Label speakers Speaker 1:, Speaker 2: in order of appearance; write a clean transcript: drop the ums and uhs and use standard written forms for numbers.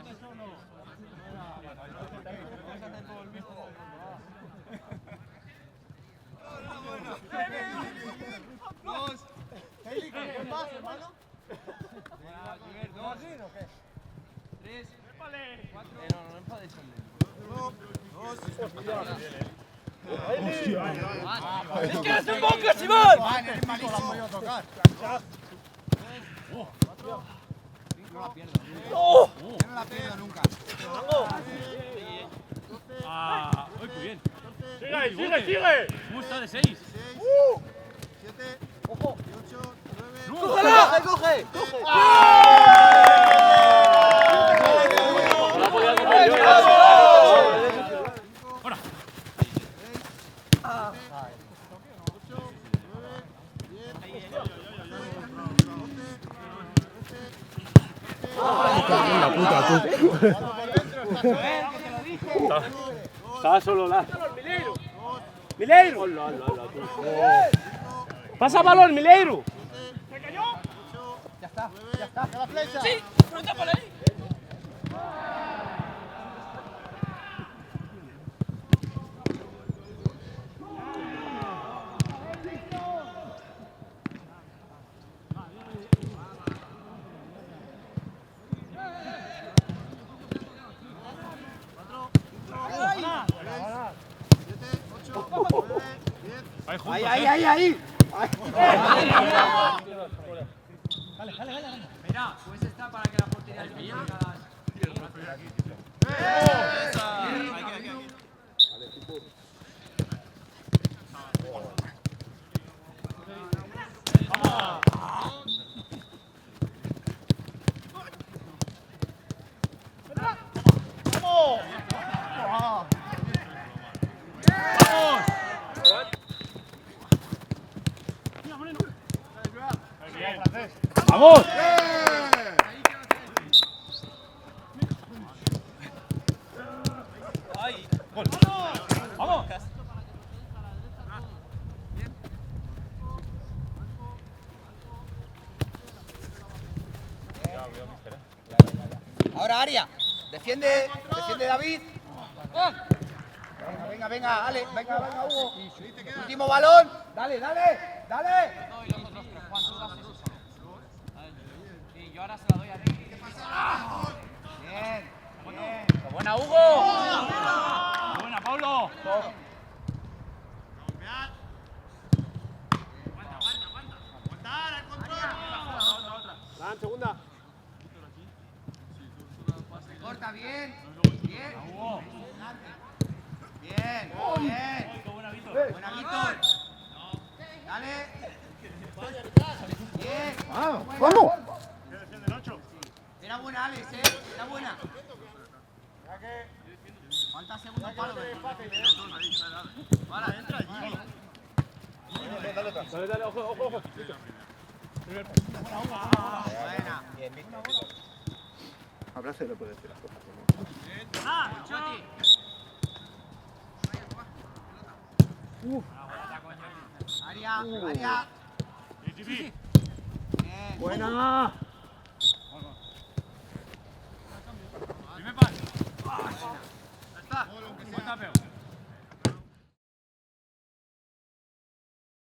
Speaker 1: ¿Qué pasa, hermano?
Speaker 2: Dos, tres, cuatro. No empades el
Speaker 3: ¡Es que eres un boca, Simón!
Speaker 1: Eres malísimo. No la tocar.
Speaker 2: No la pierdo.
Speaker 3: ¡Oh!
Speaker 1: Yo no la pierdo nunca.
Speaker 4: Ah, muy bien.
Speaker 3: ¡Sigue!
Speaker 4: ¿Cómo está de 6?
Speaker 1: 6, 7,
Speaker 3: ¡Ojo!
Speaker 1: 8, 9.
Speaker 3: ¡Cógela!
Speaker 2: ¡Coge!
Speaker 3: No la podía coger yo.
Speaker 4: ¡Fuera!
Speaker 1: 8, 9, 10, 11,
Speaker 3: Estaba solo la. ¡Mileiro! ¡Pasa balón, Mileiro!
Speaker 1: Ya está, la flecha.
Speaker 3: ¡Sí! ¡Pronto por ahí!
Speaker 2: ¡Ahí! Mira, pues está para que la portería se vea
Speaker 3: ¡Vamos! ¡Vamos!
Speaker 2: Ahora Aria, defiende David. Venga, Ale, venga, Hugo. Último balón. Dale. Sí, yo ahora se la doy a Ricky. Bien.
Speaker 3: ¡Buena, Hugo! ¡Buena, Pablo! ¡Dan, segunda!
Speaker 2: Corta bien. Bien. Buena, Víctor. Dale. Bien.
Speaker 1: ¡Vamos!
Speaker 2: Era buena, Alex, era buena. Falta segundo palo. Vale, entra allí.
Speaker 3: Dale, ojo.
Speaker 2: Buena.
Speaker 1: Abrazo y le puedes decir las cosas.
Speaker 2: Choti. Aria. Bien.
Speaker 3: ¡Buena!
Speaker 4: Primer pase.
Speaker 2: Ya está.
Speaker 4: ¿Cómo está, Peo?